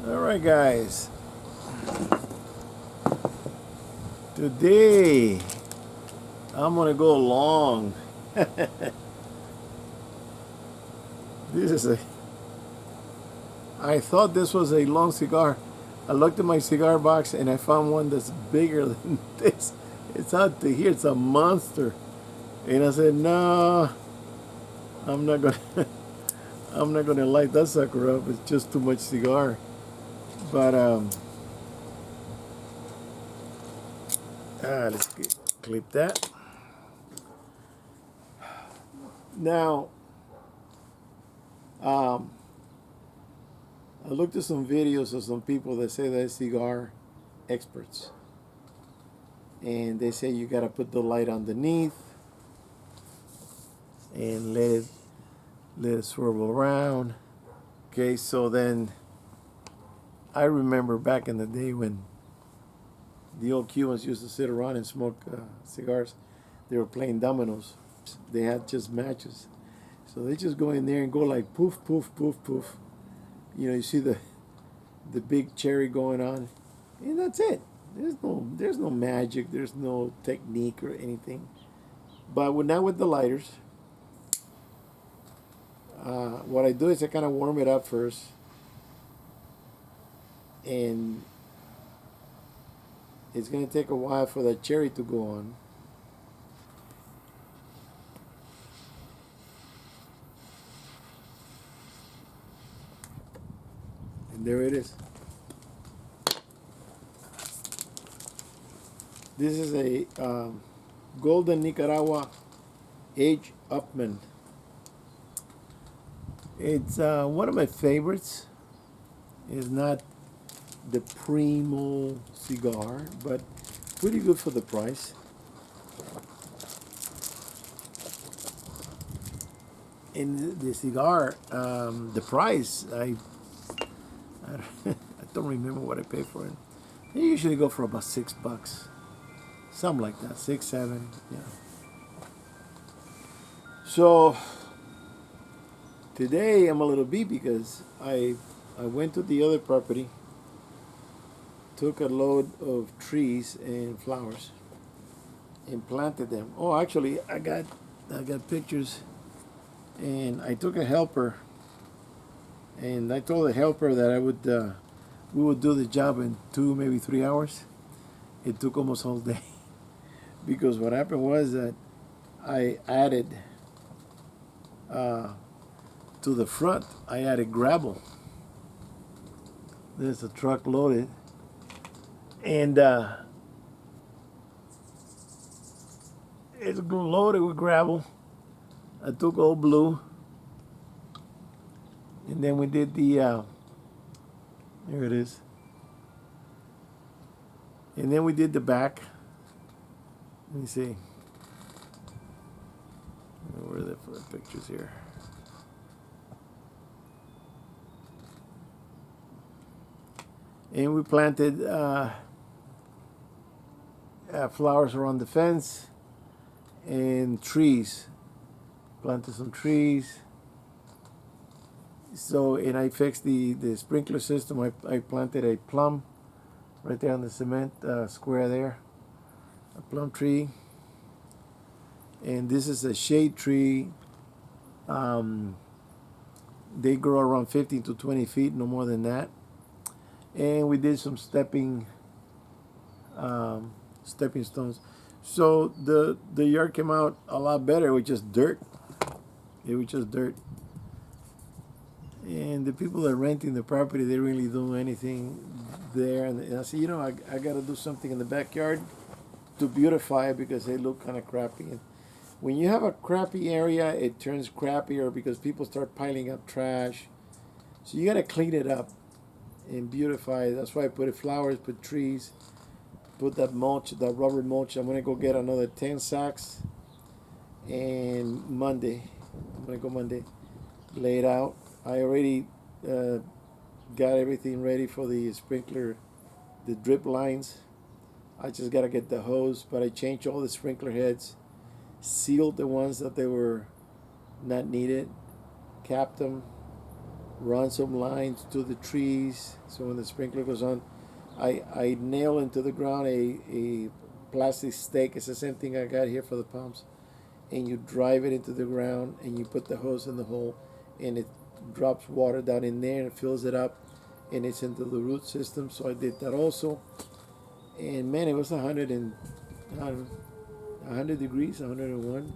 All right, guys. Today I'm gonna go long. This is a. I thought this was a long cigar. I looked at my cigar box and I found one that's bigger than this. It's out to here. It's a monster. And I said, no, I'm not gonna. I'm not gonna light that sucker up. It's just too much cigar. But let's clip that. Now, um, I looked at some videos of some people that say they're cigar experts, and they say you gotta put the light underneath and let it swivel around. Okay, so then I remember back in the day when the old Cubans used to sit around and smoke cigars. They were playing dominoes. They had just matches, so they just go in there and go like poof, poof, poof, poof. You know, you see the big cherry going on, and that's it. There's no magic. There's no technique or anything. But now with the lighters, what I do is I kind of warm it up first, and it's gonna take a while for that cherry to go on. And there it is. This is a Golden Nicaragua Age Upman. It's one of my favorites. It's not the primo cigar, but pretty good for the price. And the cigar, the price, I don't remember what I paid for it. They usually go for about $6, something like that, 6, 7, yeah. So today I'm a little beat because I went to the other property, took a load of trees and flowers, and planted them. Oh, actually, I got pictures, and I took a helper, and I told the helper that we would do the job in 2, maybe 3 hours. It took almost all day because what happened was that I added to the front. I added gravel. There's a truck loaded, and it's loaded with gravel. I took old blue, and then we did the here it is, and then we did the back. Let me see. Where are the pictures here? And we planted flowers around the fence and trees. Planted some trees. So, and I fixed the sprinkler system. I planted a plum right there on the cement square there. A plum tree. And this is a shade tree. They grow around 15 to 20 feet, no more than that. And we did some stepping stones. So the yard came out a lot better. It was just dirt. It was just dirt. And the people that are renting the property, they really don't do anything there. And I said, you know, I got to do something in the backyard to beautify it because they look kind of crappy. And when you have a crappy area, it turns crappier because people start piling up trash. So you got to clean it up and beautify it. That's why I put flowers, put trees, put that mulch, that rubber mulch. I'm going to go get another 10 sacks. And I'm going to go Monday, lay it out. I already got everything ready for the sprinkler, the drip lines. I just got to get the hose, but I changed all the sprinkler heads, sealed the ones that they were not needed, capped them, run some lines to the trees so when the sprinkler goes on, I nail into the ground a plastic stake. It's the same thing I got here for the pumps, and you drive it into the ground and you put the hose in the hole, and it drops water down in there and fills it up, and it's into the root system. So I did that also, and man, it was 100 and I don't know, 100 degrees, 101.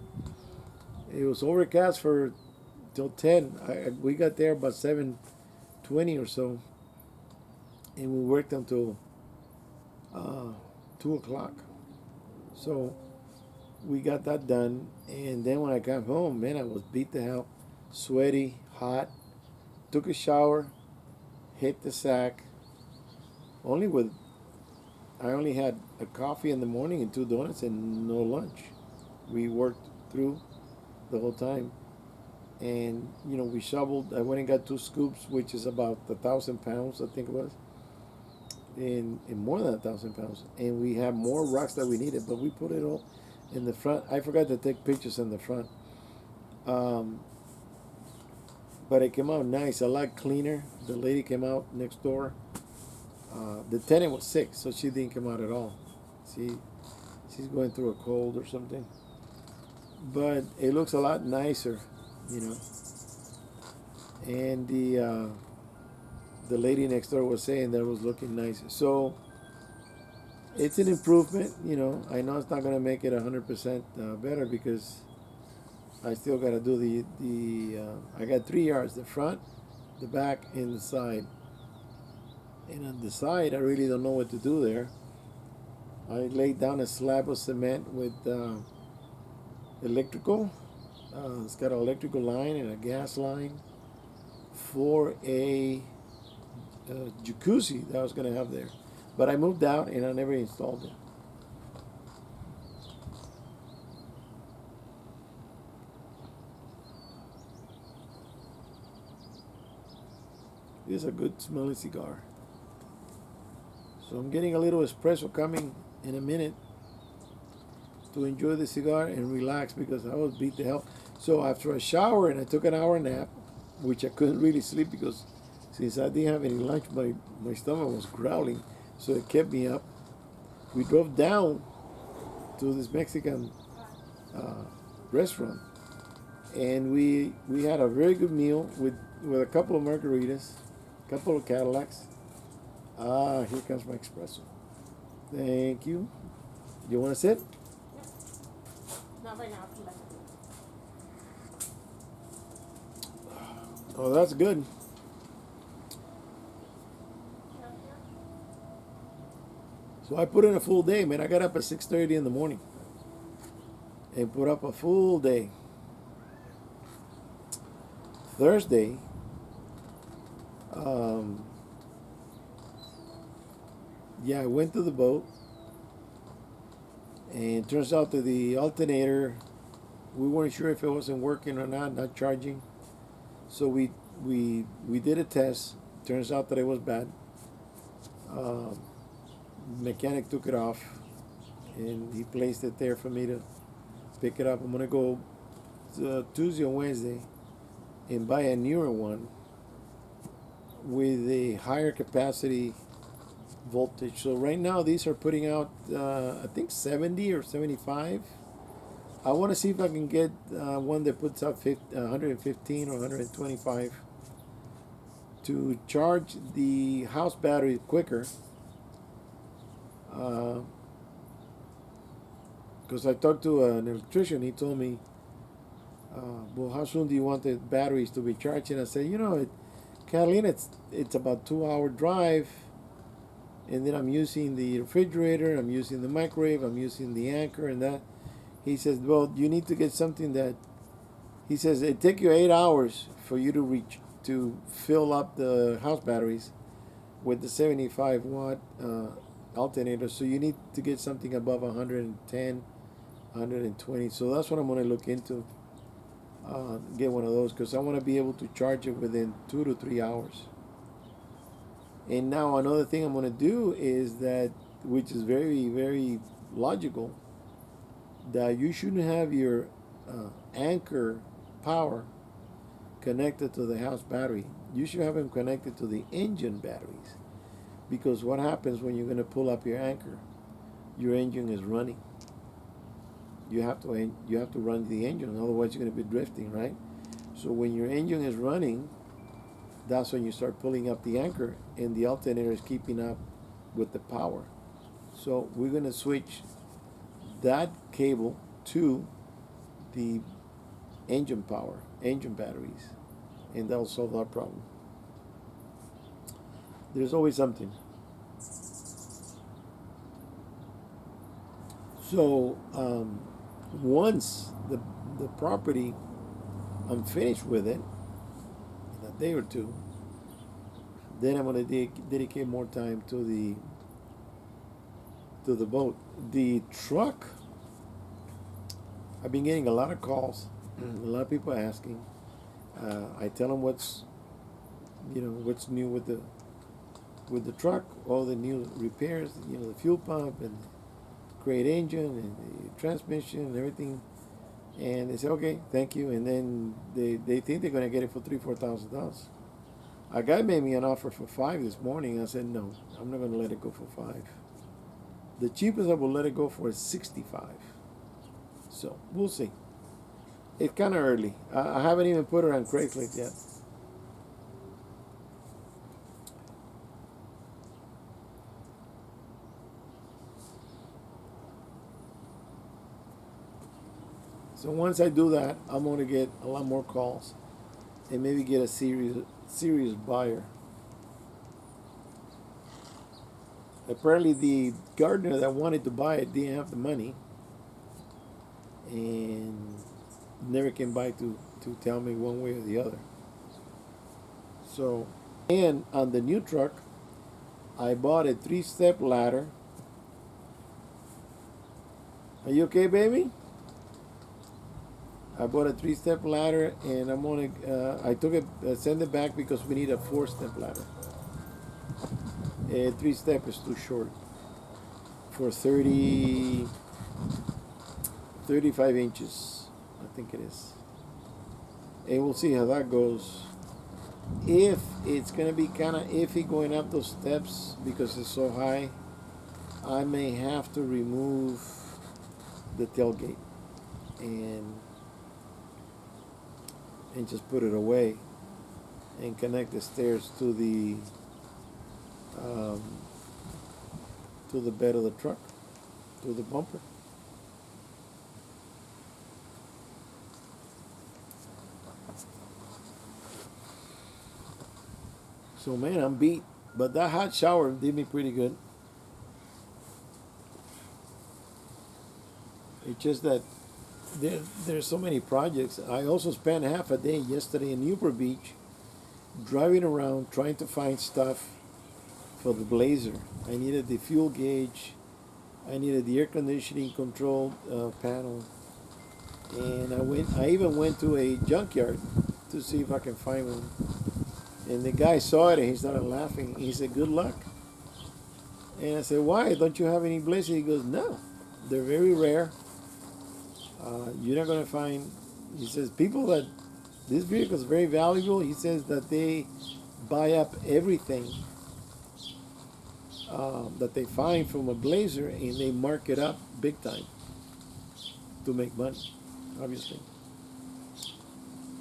It was overcast for till 10. We got there about 7:20 or so, and we worked until 2 o'clock. So we got that done, and then when I got home, man, I was beat to hell, sweaty, hot. Took a shower, hit the sack. Only with I only had a coffee in the morning and two donuts and no lunch. We worked through the whole time, and we shoveled. I went and got 2 scoops, which is about 1,000 pounds, I think it was, in more than 1,000 pounds. And we have more rocks that we needed, but we put it all in the front. I forgot to take pictures in the front, but it came out nice, a lot cleaner. The lady came out next door. The tenant was sick, so she didn't come out at all. She's going through a cold or something. But it looks a lot nicer, you know. And the lady next door was saying that it was looking nicer. So it's an improvement, you know. I know it's not gonna make it 100% better because I still gotta do the I got 3 yards: the front, the back, and the side. And on the side, I really don't know what to do there. I laid down a slab of cement with electrical. It's got an electrical line and a gas line for a jacuzzi that I was going to have there. But I moved out and I never installed it. This is a good smelling cigar. So I'm getting a little espresso coming in a minute to enjoy the cigar and relax because I was beat to hell. So after a shower and I took an hour nap, which I couldn't really sleep because since I didn't have any lunch, my stomach was growling, so it kept me up. We drove down to this Mexican restaurant, and we had a very good meal with a couple of margaritas, a couple of Cadillacs. Here comes my espresso. Thank you. You want to sit? Not right now. Come back. Oh, that's good. So I put in a full day, man. I got up at 6:30 in the morning and put up a full day. Thursday, I went to the boat, and it turns out that the alternator, we weren't sure if it wasn't working or not charging. So we did a test. Turns out that it was bad. Mechanic took it off, and he placed it there for me to pick it up. I'm gonna go Tuesday or Wednesday and buy a newer one with a higher capacity voltage. So right now these are putting out I think 70 or 75. I want to see if I can get one that puts out 115 or 125 to charge the house battery quicker. Because I talked to an electrician, he told me, well, how soon do you want the batteries to be charged? And I said, Catalina, it's about 2-hour drive, and then I'm using the refrigerator, I'm using the microwave, I'm using the Anker and that. He says, well, you need to get something that, he says, it take you 8 hours for you to fill up the house batteries with the 75 watt alternator. So you need to get something above 110, 120. So that's what I'm going to look into. Get one of those because I want to be able to charge it within 2 to 3 hours. And now another thing I'm going to do is that, which is very, very logical, that you shouldn't have your Anker power connected to the house battery. you should have them connected to the engine batteries, because what happens when you're going to pull up your anchor, your engine is running. You have to run the engine, otherwise you're going to be drifting, right? So when your engine is running, that's when you start pulling up the anchor, and the alternator is keeping up with the power. So we're going to switch that cable to the engine power, engine batteries, and that'll solve that problem. There's always something. So once the property, I'm finished with it in a day or two, then I'm going to dedicate more time to the boat. The truck, I've been getting a lot of calls, a lot of people asking. I tell them what's new with the truck, all the new repairs, the fuel pump and great engine and the transmission and everything. And they say, okay, thank you. And then they think they're going to get it for $3,000-$4,000. A guy made me an offer for $5,000 this morning. I said, no, I'm not going to let it go for $5,000. The cheapest I will let it go for is $65,000. So we'll see. It's kind of early. I haven't even put her on Craigslist yet. So once I do that, I'm going to get a lot more calls and maybe get a serious buyer. Apparently the gardener that wanted to buy it didn't have the money and never came by to tell me one way or the other. So, and on the new truck, I bought a 3-step ladder. Are you okay, baby? I bought a 3-step ladder, and I'm gonna. I took it, send it back because we need a 4-step ladder. A 3-step is too short for 35 inches, I think it is. And we'll see how that goes. If it's gonna be kind of iffy going up those steps because it's so high, I may have to remove the tailgate and just put it away and connect the stairs to the bed of the truck, to the bumper. So man, I'm beat, but that hot shower did me pretty good. It's just that there's so many projects. I also spent half a day yesterday in Newport Beach driving around trying to find stuff for the Blazer. I needed the fuel gauge, I needed the air conditioning control panel, and I even went to a junkyard to see if I can find one. And the guy saw it and he started laughing. He said, "Good luck." And I said, "Why? Don't you have any Blazers?" He goes, "No, they're very rare. You're not going to find," he says, "people that this vehicle is very valuable." He says that they buy up everything that they find from a Blazer and they mark it up big time to make money, obviously.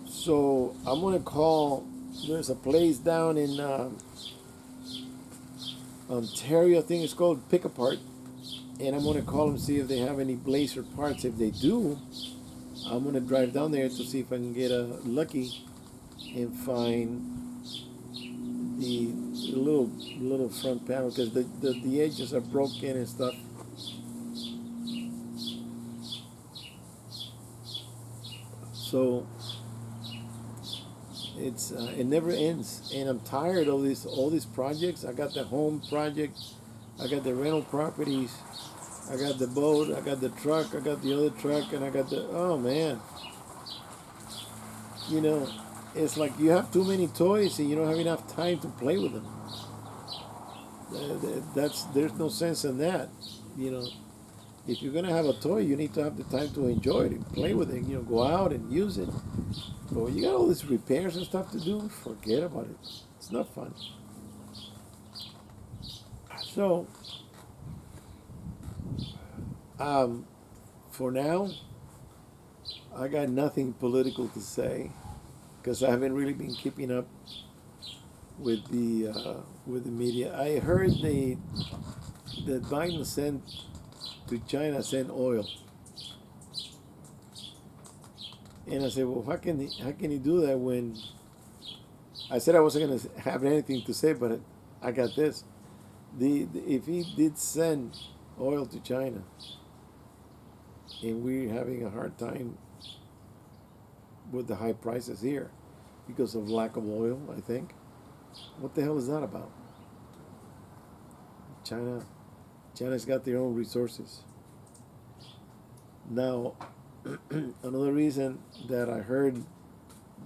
So I'm going to call, there's a place down in Ontario, I think it's called Pick Apart. And I'm going to call them, see if they have any Blazer parts. If they do, I'm going to drive down there to see if I can get lucky and find the little front panel, because the edges are broken and stuff. So it never ends, and I'm tired of all these projects. I got the home project, I got the rental properties, I got the boat, I got the truck, I got the other truck, and I got oh man. It's like you have too many toys and you don't have enough time to play with them. There's no sense in that. If you're gonna have a toy, you need to have the time to enjoy it and play with it. Go out and use it. But when you got all these repairs and stuff to do, forget about it. It's not fun. So, um, for now, I got nothing political to say because I haven't really been keeping up with the media. I heard that Biden sent to China oil, and I said, well, how can he do that when I said I wasn't going to have anything to say, but I got this. If he did send oil to China, and we're having a hard time with the high prices here because of lack of oil, I think. What the hell is that about? China's got their own resources. Now, another reason that I heard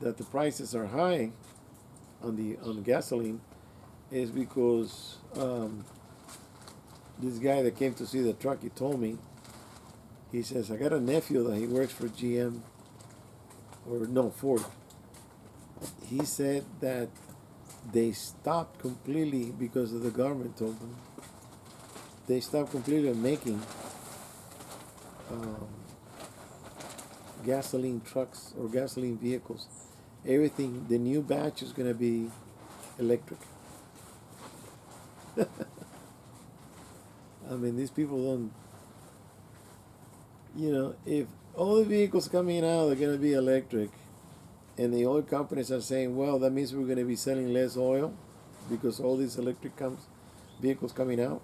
that the prices are high on gasoline is because this guy that came to see the truck, he told me, he says, I got a nephew that he works for GM, or no, Ford. He said that they stopped completely because of the government told them. They stopped completely making gasoline trucks or gasoline vehicles. Everything, the new batch is going to be electric. I mean, these people don't, if all the vehicles coming out are going to be electric, and the oil companies are saying, well, that means we're going to be selling less oil because all these electric vehicles coming out,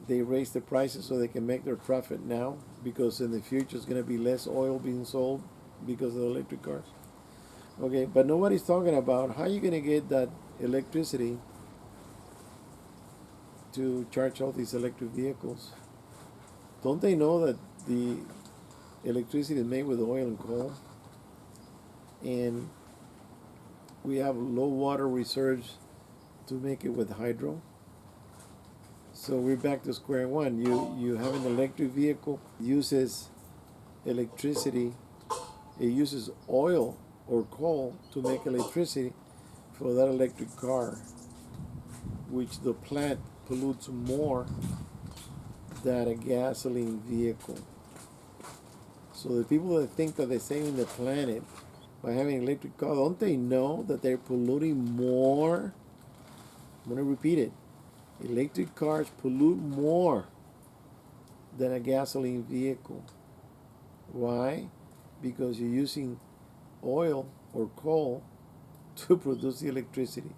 they raise the prices so they can make their profit now because in the future it's going to be less oil being sold because of the electric cars. Okay, but nobody's talking about how you're going to get that electricity to charge all these electric vehicles. Don't they know that the electricity is made with oil and coal? And we have low water reserves to make it with hydro. So we're back to square one. You have an electric vehicle, uses electricity, it uses oil or coal to make electricity for that electric car, which the plant pollutes more than a gasoline vehicle. So the people that think that they're saving the planet by having electric cars, don't they know that they're polluting more? I'm going to repeat it. Electric cars pollute more than a gasoline vehicle. Why? Because you're using oil or coal to produce the electricity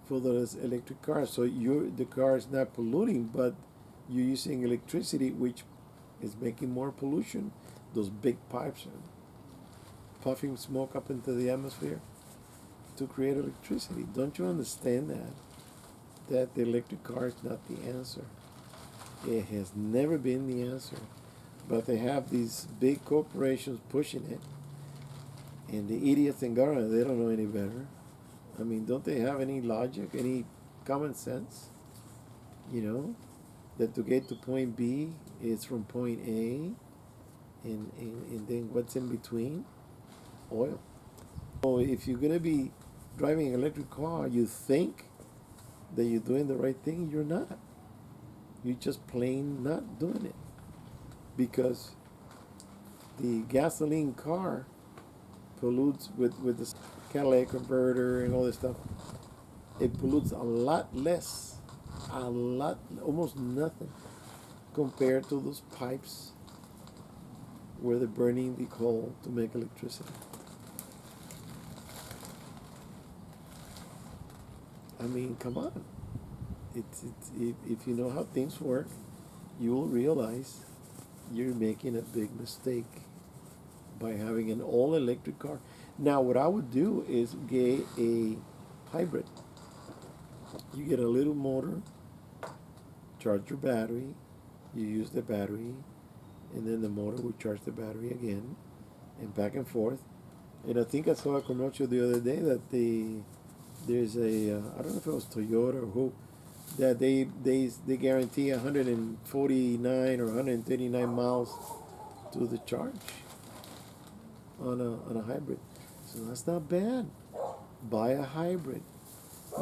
for those electric cars. So the car is not polluting, but you're using electricity, which is making more pollution. Those big pipes are puffing smoke up into the atmosphere to create electricity. Don't you understand that the electric car is not the answer? It has never been the answer. But they have these big corporations pushing it, and the idiots in government, they don't know any better. I mean, don't they have any logic, any common sense? That to get to point B is from point A, and then what's in between? Oil. So if you're going to be driving an electric car, you think that you're doing the right thing, you're not. You're just plain not doing it. Because the gasoline car pollutes with the catalytic converter and all this stuff. It pollutes a lot less, almost nothing, compared to those pipes where they're burning the coal to make electricity. I mean, come on. If you know how things work, you will realize you're making a big mistake by having an all-electric car. Now, what I would do is get a hybrid. You get a little motor, charge your battery, you use the battery, and then the motor will charge the battery again, and back and forth. And I think I saw a commercial the other day that there's a I don't know if it was Toyota or who, that they guarantee 149 or 139 miles to the charge. on a hybrid. So that's not bad. Buy a hybrid.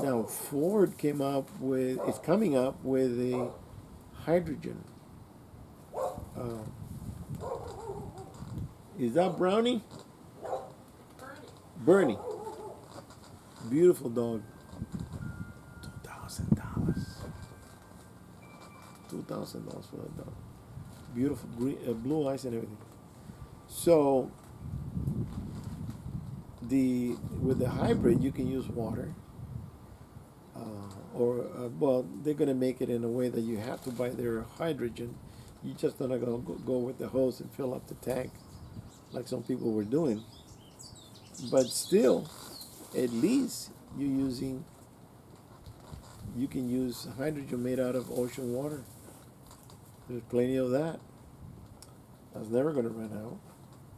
Now Ford is coming up with a hydrogen. Uh, is that Brownie? Bernie. Bernie. Beautiful dog. $2,000. $2,000 for that dog. Beautiful green, blue eyes and everything. So with the hybrid, you can use water, well, they're gonna make it in a way that you have to buy their hydrogen. You just not gonna go with the hose and fill up the tank like some people were doing. But still, at least you can use hydrogen made out of ocean water. There's plenty of that. That's never gonna run out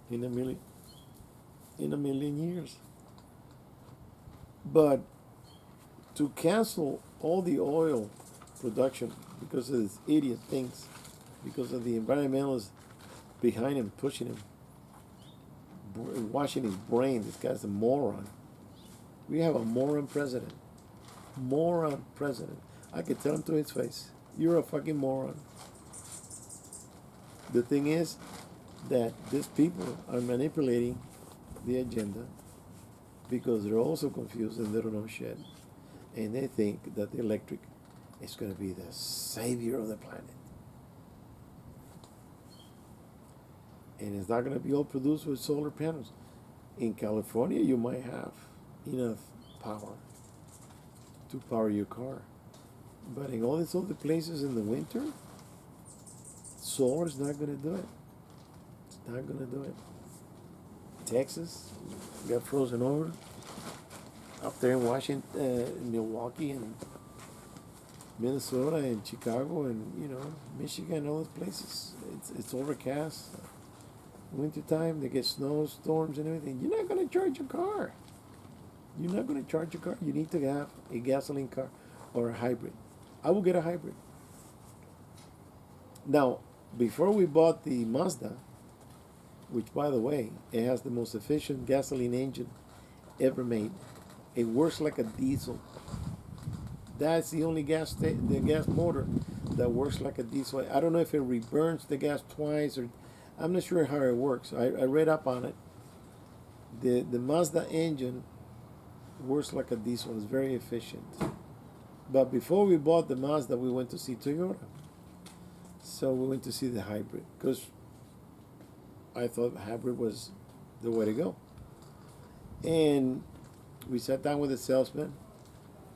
in a million years. But to cancel all the oil production because of these idiot things, because of the environmentalists behind him, pushing him, washing his brain. This guy's a moron. We have a moron president. Moron president. I could tell him to his face, you're a fucking moron. The thing is that these people are manipulating the agenda because they're also confused and they don't know shit. And they think that the electric is going to be the savior of the planet. And it's not going to be all produced with solar panels. In California, you might have enough power to power your car. But in all these other places in the winter, solar is not going to do it. It's not going to do it. Texas got frozen over. Up there in Washington, Milwaukee, and Minnesota, and Chicago, and Michigan, all those places. It's overcast. Wintertime, they get snowstorms and everything. You're not going to charge your car. You're not going to charge your car. You need to have a gasoline car or a hybrid. I will get a hybrid. Now, before we bought the Mazda, which, by the way, it has the most efficient gasoline engine ever made. It works like a diesel. That's the only gas motor that works like a diesel. I don't know if it reburns the gas twice, or I'm not sure how it works. I read up on it. The Mazda engine works like a diesel. It's very efficient. But before we bought the Mazda, we went to see Toyota. So we went to see the hybrid because I thought hybrid was the way to go. And we sat down with the salesman,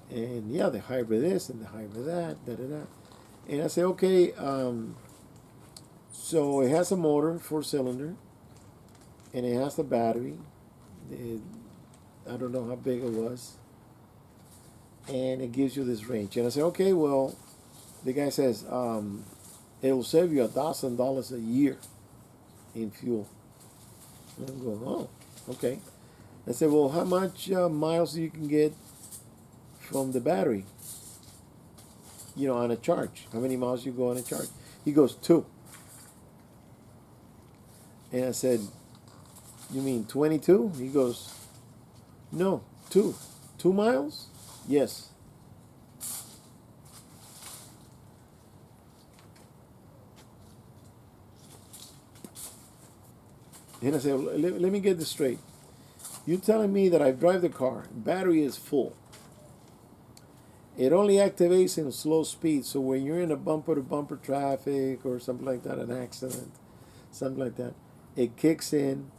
and yeah, the hybrid this and the hybrid that, da-da-da. And I said, okay, so it has a motor, 4-cylinder, and it has the battery. I don't know how big it was. And it gives you this range. And I said, okay, well, the guy says, it will save you $1,000 a year in fuel. And I'm going, oh, okay. I said, well, how much miles you can get from the battery? On a charge. How many miles you go on a charge? He goes, 2. And I said, you mean 22? He goes, no, 2. 2 miles? Yes. And I said, let me get this straight. You're telling me that I drive the car, battery is full. It only activates in slow speed, so when you're in a bumper-to-bumper traffic or something like that, an accident, something like that, it kicks in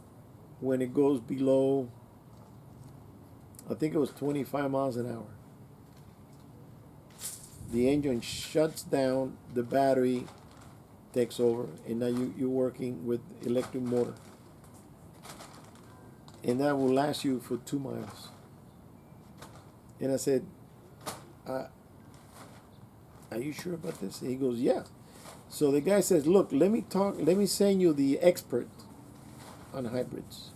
when it goes below, I think it was 25 miles an hour. The engine shuts down, the battery takes over, and now you're working with electric motor. And that will last you for 2 miles. And I said, are you sure about this? And he goes, yeah. So the guy says, look, let me send you the expert on hybrids.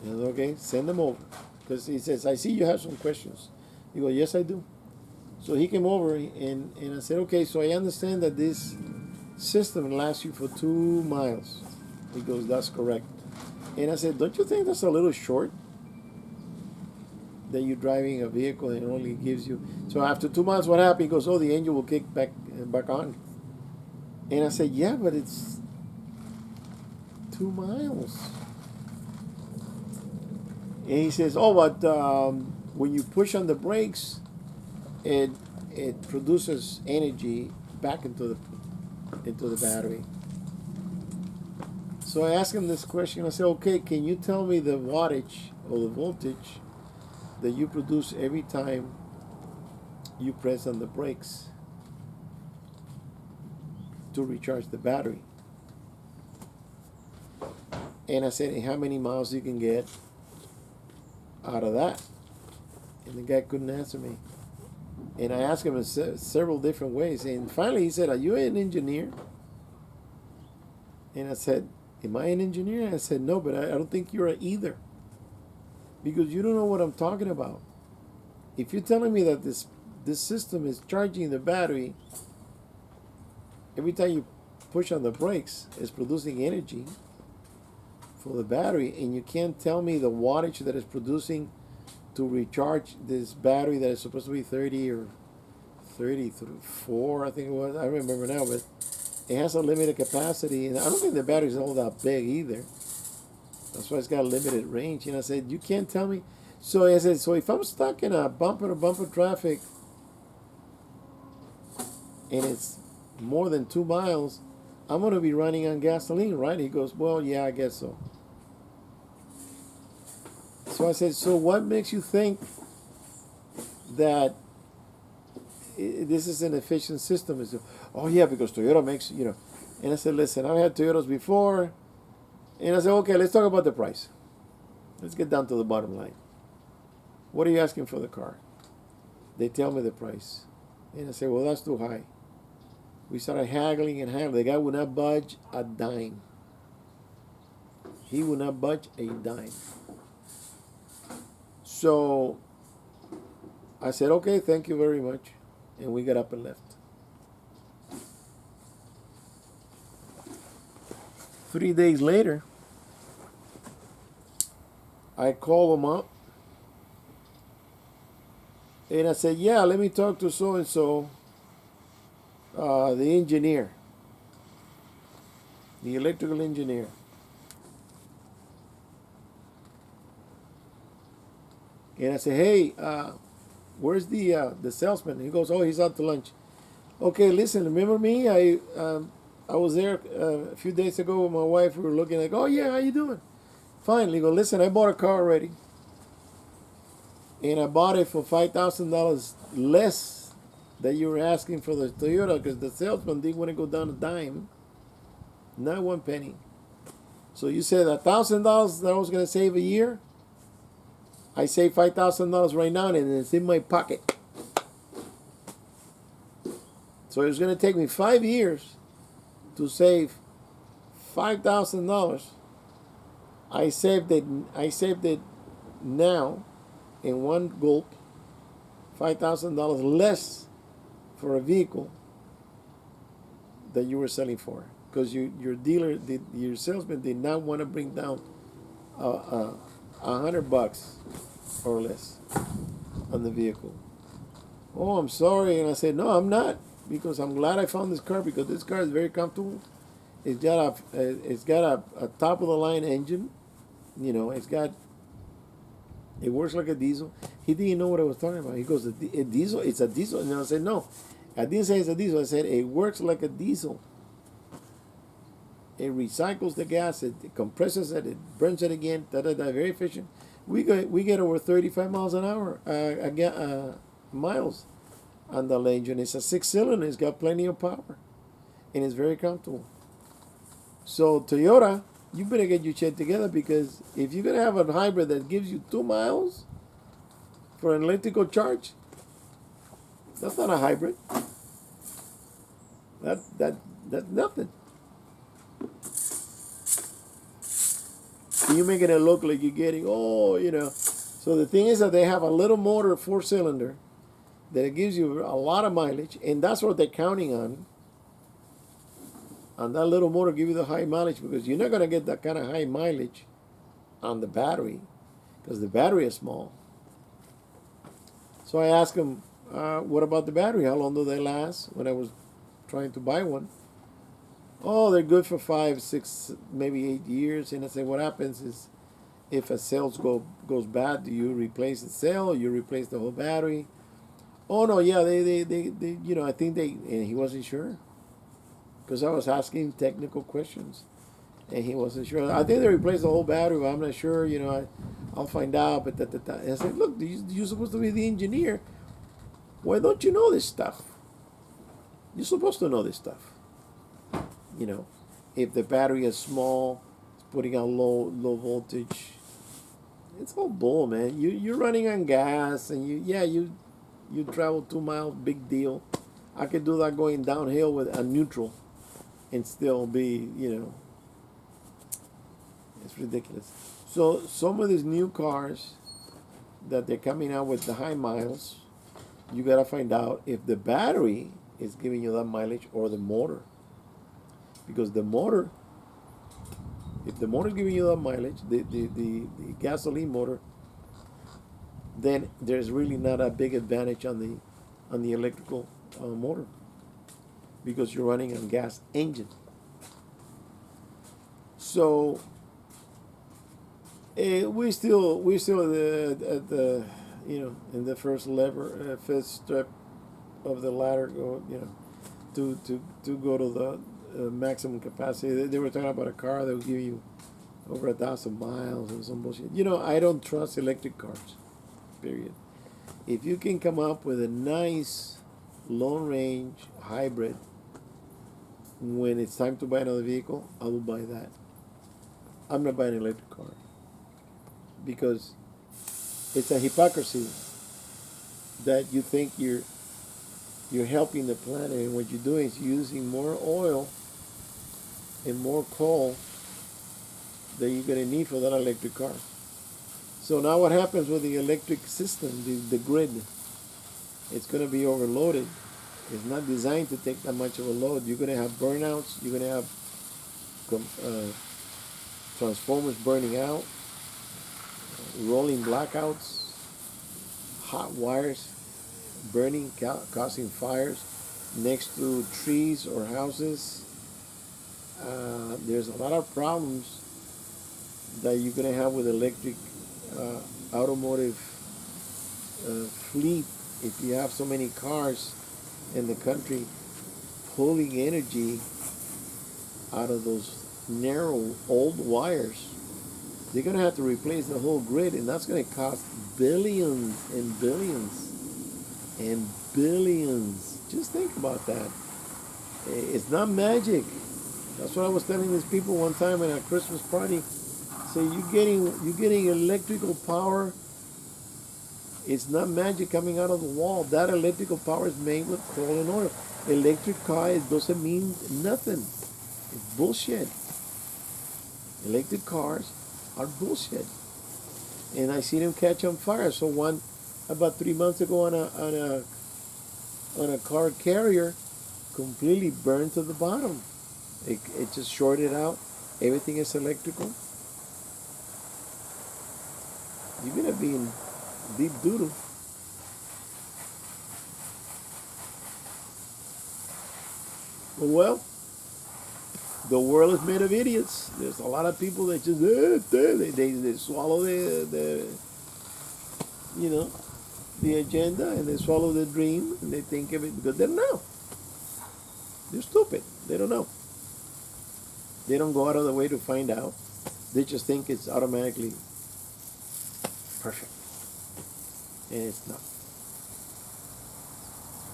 And okay, send them over. Because he says, I see you have some questions. He goes, yes, I do. So he came over and I said, okay, so I understand that this system lasts you for 2 miles. He goes, that's correct. And I said, don't you think that's a little short? That you're driving a vehicle and it only gives you. So after 2 months, what happened? He goes, oh, the engine will kick back on. And I said, yeah, but it's 2 miles. And he says, oh, but when you push on the brakes, it produces energy back into the battery. So I asked him this question. I said, okay, can you tell me the wattage or the voltage that you produce every time you press on the brakes to recharge the battery? And I said, and how many miles you can get out of that? And the guy couldn't answer me. And I asked him in several different ways. And finally he said, are you an engineer? And I said, am I an engineer? And I said, no, but I don't think you're either. Because you don't know what I'm talking about. If you're telling me that this system is charging the battery every time you push on the brakes, it's producing energy for the battery, and you can't tell me the wattage that it's producing to recharge this battery that is supposed to be 30 or 34, I think it was. I don't remember now, but it has a limited capacity, and I don't think the battery's all that big either. That's why it's got a limited range. And I said, you can't tell me. So I said, so if I'm stuck in a bumper-to-bumper traffic and it's more than 2 miles, I'm going to be running on gasoline, right? He goes, well, yeah, I guess so. So I said, so what makes you think that this is an efficient system? He said, oh, yeah, because Toyota makes, And I said, listen, I've had Toyotas before. And I said, okay, let's talk about the price. Let's get down to the bottom line. What are you asking for the car? They tell me the price. And I said, well, that's too high. We started haggling and haggling. The guy would not budge a dime. He would not budge a dime. So I said, okay, thank you very much. And we got up and left. 3 days later, I call him up. And I said, yeah, let me talk to so-and-so, the engineer, the electrical engineer. And I said, hey, where's the salesman? He goes, oh, he's out to lunch. Okay, listen, remember me? I was there a few days ago with my wife. We were looking like, oh, yeah, how you doing? Fine. He goes, listen, I bought a car already. And I bought it for $5,000 less that you were asking for the Toyota because the salesman didn't want to go down a dime, not 1 penny. So you said $1,000 that I was going to save a year. I save $5,000 right now, and it's in my pocket. So it's going to take me 5 years to save $5,000. I saved it now in one gulp, $5,000 less for a vehicle that you were selling for, because your salesman did not want to bring down $100 or less on the vehicle. Oh, I'm sorry. And I said, no, I'm not, because I'm glad I found this car, because this car is very comfortable. It's got a top of the line engine. It works like a diesel. He didn't know what I was talking about. He goes, a diesel? It's a diesel? And I said, no. I didn't say it's a diesel. I said, it works like a diesel. It recycles the gas. It compresses it. It burns it again. Very efficient. We get over 35 miles an hour miles on the engine. It's a 6-cylinder. It's got plenty of power. And it's very comfortable. So Toyota, you better get your shit together, because if you're going to have a hybrid that gives you 2 miles for an electrical charge, that's not a hybrid. That's nothing. You're making it look like you're getting, So the thing is that they have a little motor, 4-cylinder, that it gives you a lot of mileage, and that's what they're counting on. And that little motor give you the high mileage, because you're not going to get that kind of high mileage on the battery because the battery is small. So I asked him, what about the battery? How long do they last? When I was trying to buy one. Oh, they're good for 5, 6, maybe 8 years. And I said, what happens is if a cell goes bad, do you replace the cell or you replace the whole battery? Oh no, yeah, they I think and he wasn't sure because I was asking technical questions and he wasn't sure. I think they replaced the whole battery, but I'm not sure. I'll find out. But and I said, look, you're supposed to be the engineer. Why don't you know this stuff? You're supposed to know this stuff. If the battery is small, it's putting out low voltage. It's all bull, man. You're running on gas, and you travel 2 miles, big deal. I could do that going downhill with a neutral, and still be, it's ridiculous. So some of these new cars that they're coming out with the high miles, you gotta find out if the battery is giving you that mileage or the motor. Because the motor, if the motor is giving you that mileage, the gasoline motor, then there's really not a big advantage on the electrical motor because you're running on gas engine. So we still at the in the first step of the ladder, to go to the maximum capacity. They were talking about a car that will give you over 1,000 miles or some bullshit. I don't trust electric cars. Period. If you can come up with a nice long range hybrid when it's time to buy another vehicle, I will buy that. I'm not buying an electric car because it's a hypocrisy that you think you're helping the planet, and what you're doing is using more oil and more coal that you're going to need for that electric car. So now what happens with the electric system, the grid? It's going to be overloaded. It's not designed to take that much of a load. You're going to have burnouts. You're going to have transformers burning out, rolling blackouts, hot wires burning, causing fires next to trees or houses. There's a lot of problems that you're going to have with electric automotive fleet if you have so many cars in the country pulling energy out of those narrow old wires. They're going to have to replace the whole grid, and that's going to cost billions and billions and billions. Just think about that. It's not magic. That's what I was telling these people one time at a Christmas party. So you're getting electrical power. It's not magic coming out of the wall. That electrical power is made with coal and oil. Electric car, it doesn't mean nothing. It's bullshit. Electric cars are bullshit. And I see them catch on fire. So one about 3 months ago on a car carrier completely burned to the bottom. It just shorted out. Everything is electrical. You're gonna be in deep doodle. Well, the world is made of idiots. There's a lot of people that just they swallow the agenda, and they swallow the dream, and they think of it because they don't know. They're stupid. They don't know. They don't go out of the way to find out. They just think it's automatically perfect. And it's not.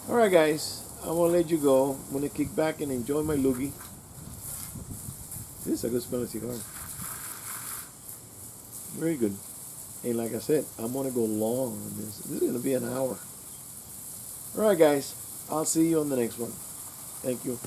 Alright guys, I'm going to let you go. I'm going to kick back and enjoy my loogie. This is a good smelling cigar. Very good. And like I said, I'm going to go long on this. This is going to be an hour. Alright guys, I'll see you on the next one. Thank you.